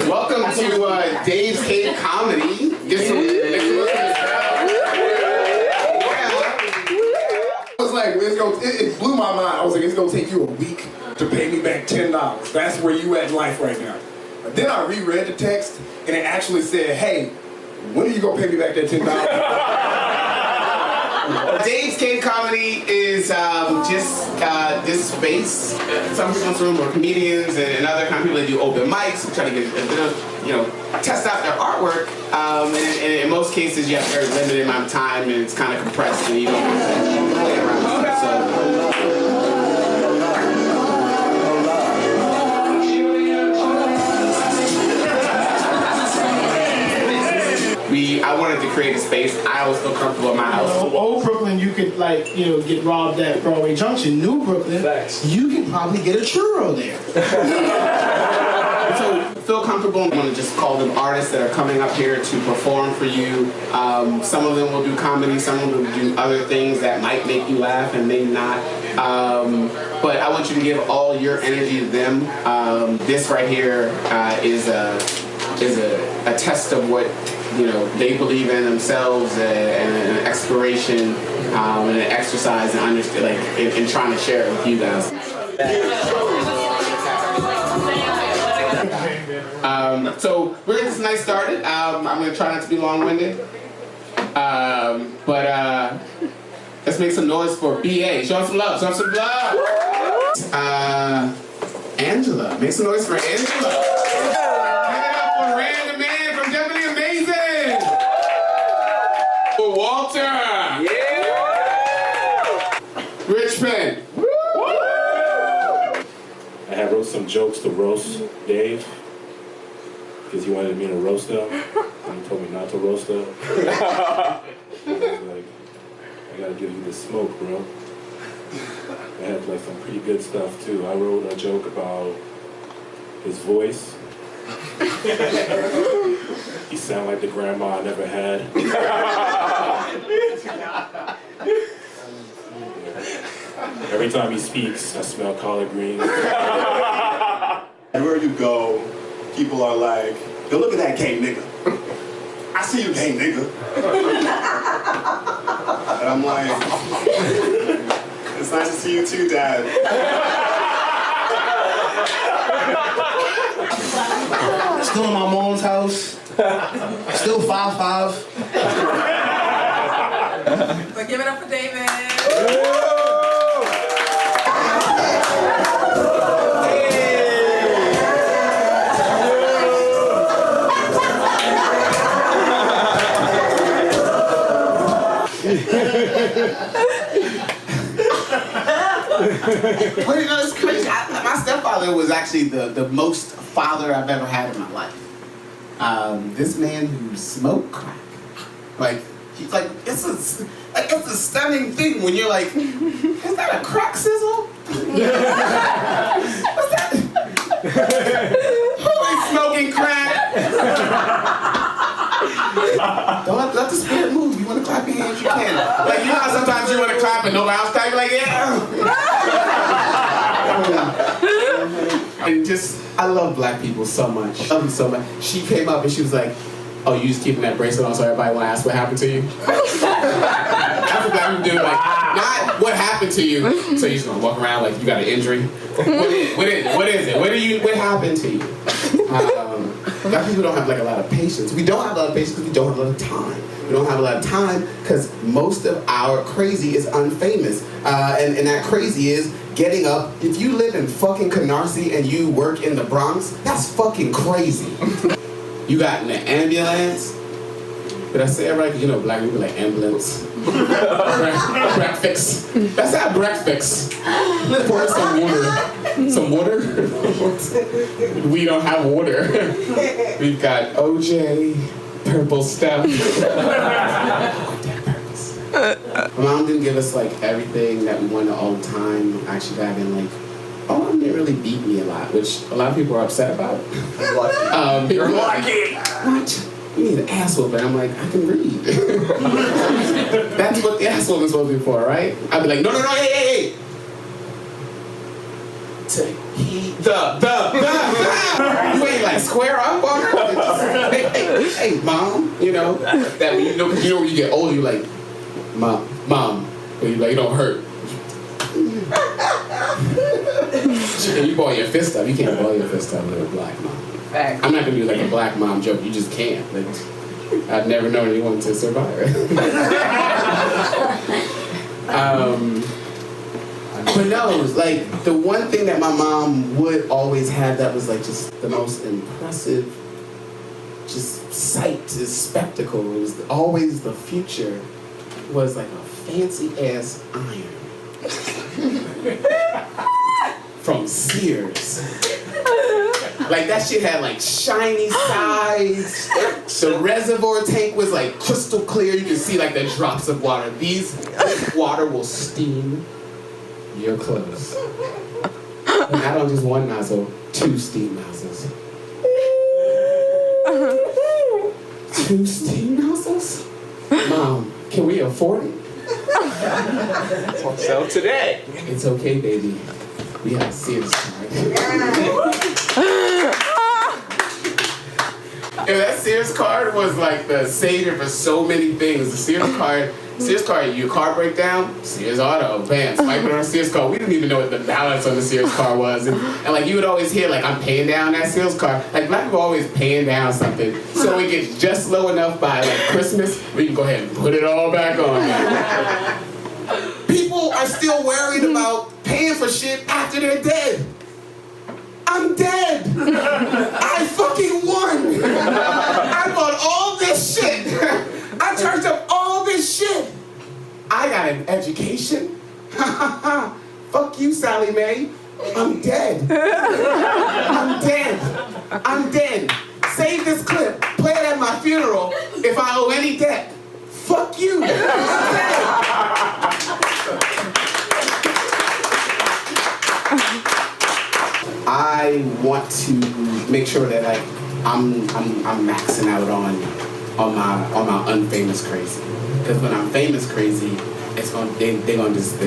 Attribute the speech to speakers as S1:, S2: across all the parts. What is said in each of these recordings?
S1: Welcome to Dave's Cave Comedy. Get some
S2: I was like, it blew my mind. I was like, it's gonna take you a week to pay me back $10. That's where you at in life right now. But then I reread the text and it actually said, hey, when are you gonna pay me back that $10?
S1: Dave's Cave Comedy is just this space. Some people in this room are comedians and other kind of people that do open mics, try to get test out their artwork. And in most cases, you have a very limited amount of time, and it's kind of compressed, and you don't play around with stuff. I wanted to create a space. I always feel comfortable in my house.
S3: Old Brooklyn, you could get robbed at Broadway Junction. New Brooklyn, you can probably get a churro there.
S1: So feel comfortable. I want to just call them artists that are coming up here to perform for you. Some of them will do comedy. Some of them will do other things that might make you laugh and may not. But I want you to give all your energy to them. This right here is a test of what they believe in themselves, and an exploration and an exercise and understand, in trying to share it with you guys. So we're gonna get this night started. I'm gonna try not to be long-winded, but let's make some noise for BA. Show them some love. Show them some love. Angela, make some noise for Angela. Walter! Yeah! Rich Penn! Woo!
S4: I had wrote some jokes to roast Dave because he wanted me to roast him, and he told me not to roast him. I was like, I gotta give you the smoke, bro. I had some pretty good stuff too. I wrote a joke about his voice. He sounded like the grandma I never had. Every time he speaks, I smell collard greens.
S5: Everywhere you go, people are like, yo, look at that gay nigga. I see you, gay nigga. And I'm like, it's nice to see you too, Dad.
S3: Still in my mom's house. Still 5'5".
S6: But give it up for David.
S1: But it's crazy. My stepfather was actually the most father I've ever had in my life. This man who smoked crack, he's like, it's a stunning thing when you're like, is that a crack sizzle? What's that? Who is smoking crack? Don't let the spirit move. You want to clap your hands, you can. You know how sometimes you want to clap and nobody else clap, you're like, yeah. And I love black people so much. I love them so much. She came up and she was like, oh, you just keeping that bracelet on so everybody want to ask what happened to you? That's what black people do. Not what happened to you. So you're just going to walk around like you got an injury. What is it? What happened to you? Black people don't have a lot of patience. We don't have a lot of patience because we don't have a lot of time. We don't have a lot of time because most of our crazy is unfamous. And that crazy is getting up. If you live in fucking Canarsie and you work in the Bronx, that's fucking crazy. You got in the ambulance. Did I say it right? Because black people like ambulance. Breakfast. That's our breakfast. Pour some water. Some water? We don't have water. We've got OJ, purple stuff. My mom didn't give us everything that we wanted all the time. Actually, having my mom didn't really beat me a lot, which a lot of people are upset about. You're lucky. What? You need an ass whooping. I'm like, I can read. That's what the ass whooping is supposed to be for, right? I'd be like, no, hey. say the. You ain't like square up on her. Hey, mom. You know that when you know when you get older, you like, mom. But you like, it don't hurt. You ball your fist up. You can't ball your fist up with a black mom.
S6: Fact.
S1: I'm not gonna do like a black mom joke. You just can't. Like, I've never known anyone to survive. But no, like the one thing that my mom would always have that was like just the most impressive, just sight, this spectacle. It was always the future. Was like a fancy ass iron from Sears. Like that shit had like shiny sides. The reservoir tank was like crystal clear. You can see like the drops of water. This water will steam your clothes. And not on just one nozzle, 2 steam nozzles. 2 steam nozzles? Mom, can we afford it?
S7: So today.
S1: It's okay, baby. We have a Sears card. That Sears card was like the savior for so many things. The Sears card, your car break down, Sears Auto, bam, swipe it on a Sears card. We didn't even know what the balance on the Sears card was. And like you would always hear like, I'm paying down that Sears card. Like black people always paying down something. So it gets just low enough by like Christmas, we can go ahead and put it all back on. People are still worried about paying for shit after they're dead. I'm dead. I fucking won. I bought all this shit. I charged up all this shit. I got an education. Fuck you, Sally Mae. I'm dead. I'm dead. I'm dead. Save this clip. Play it at my funeral if I owe any debt. Fuck you. I'm dead. I want to make sure that like I'm maxing out on my unfamous crazy. Because when I'm famous crazy, it's gonna they're gonna just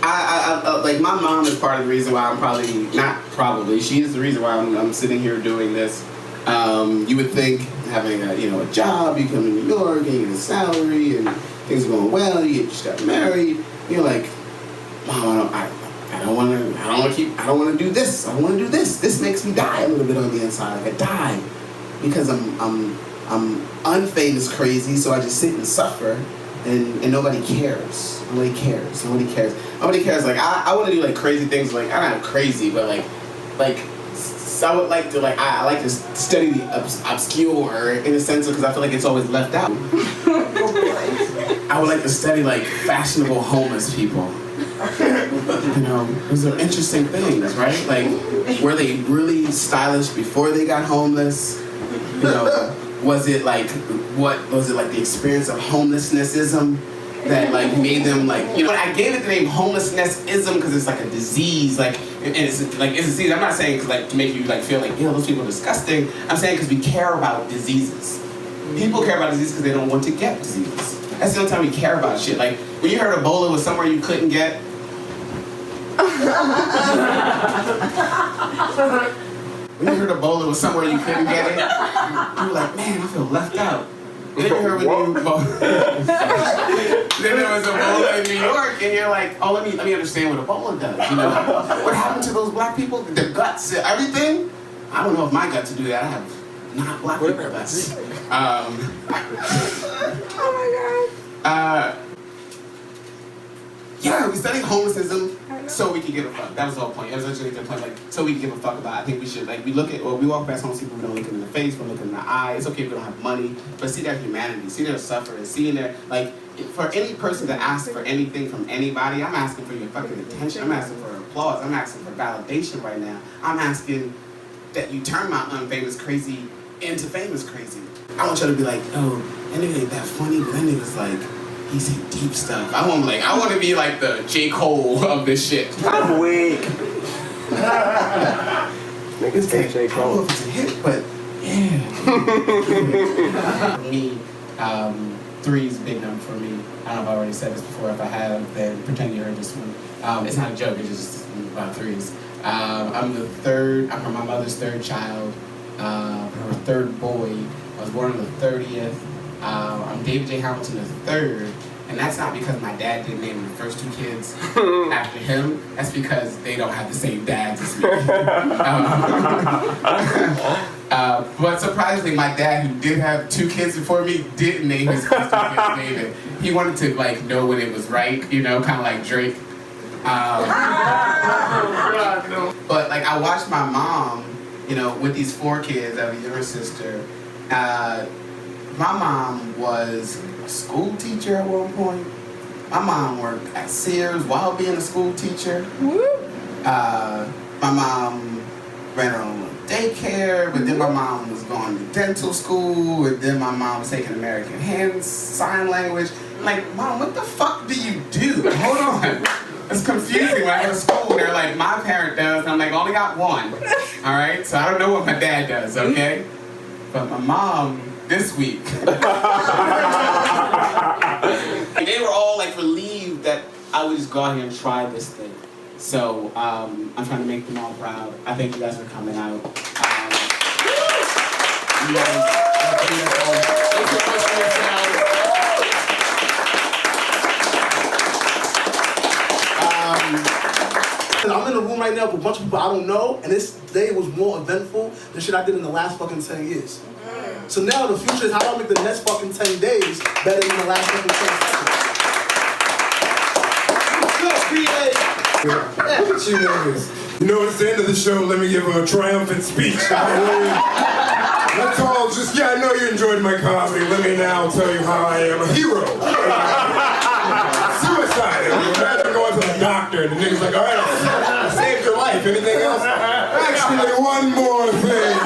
S1: I like my mom is part of the reason why I'm she is the reason why I'm sitting here doing this. You would think having a job, you come to New York and you get a salary and things are going well, you just got married, you're like, Mom, I don't want to do this. I don't want to do this. This makes me die a little bit on the inside. Like I die because I'm unfamous crazy. So I just sit and suffer, and nobody cares. Nobody cares. Like I want to do like crazy things. Like I'm not crazy, but like so I would like to I like to study the obscure in a sense because I feel like it's always left out. I would like to study like fashionable homeless people. Those are interesting things, right? Like, were they really stylish before they got homeless? Was it like the experience of homelessnessism that like made them like I gave it the name homelessnessism because it's like a disease, like and it's a disease. I'm not saying like to make you like feel like those people are disgusting. I'm saying because we care about diseases. People care about diseases because they don't want to get diseases. That's the only time we care about shit. Like when you heard Ebola was somewhere you couldn't get. When you heard Ebola was somewhere you couldn't get it, you were like, man, I feel left out. Then you heard then there was Ebola in New York, and you're like, oh, let me understand what Ebola does. What happened to those black people? Their guts, everything. I don't know if my guts would do that. I have not black people guts. Oh my god. Yeah, we studied homelessness so we can give a fuck. That was the whole point. It was actually the point, like, so we can give a fuck about it. I think we should, like, we walk past homeless people, we don't look them in the face, we don't look them in the eye. It's okay if we don't have money, but see their humanity, see their suffering, see their, like, for any person to ask for anything from anybody, I'm asking for your fucking attention, I'm asking for applause, I'm asking for validation right now. I'm asking that you turn my unfamous crazy into famous crazy. I want you to be like, oh, that nigga ain't that funny, but that nigga's like, he said deep stuff. I want to be like the J. Cole of this shit.
S7: I'm weak.
S1: Niggas say J. Cole. I don't know if it's a hit, but yeah. For me, 3 is a big number for me. I don't know if I already said this before. If I have, then pretend you heard this one. It's not a joke. It's just about threes. I'm the third. I'm my mother's third child. Her third boy. I was born on the 30th. I'm David J. Hamilton the third, and that's not because my dad didn't name the first two kids after him. That's because they don't have the same dads as me. But surprisingly, my dad, who did have two kids before me, didn't name his first two kids David. He wanted to like know when it was right, you know, kind of like Drake. But like I watched my mom, you know, with these four kids. I have a younger sister. My mom was a school teacher at one point. My mom worked at Sears while being a school teacher. My mom ran her own daycare, but then my mom was going to dental school, and then my mom was taking American Sign Language. I'm like, Mom, what the fuck do you do? Hold on. It's confusing when I go to school. They're like, my parent does, and I'm like, only got one. All right? So I don't know what my dad does, okay? But my mom, this week, they were all like relieved that I would just go out here and try this thing. So I'm trying to make them all proud. I thank you guys for coming out. You guys are beautiful. Thank you so much for yourselves.
S7: I'm in a room right now with a bunch of people I don't know, and this day was more eventful than shit I did in the last fucking 10 years. So now the future is how do I make the next fucking 10 days better than the last fucking 10 seconds?
S2: Look at you niggas. You know, it's the end of the show. Let me give a triumphant speech. Let's all just, I know you enjoyed my comedy. Let me now tell you how I am a hero. Suicide. Imagine going to the doctor and the nigga's like, all right, I saved your life. Anything else? Actually, one more thing.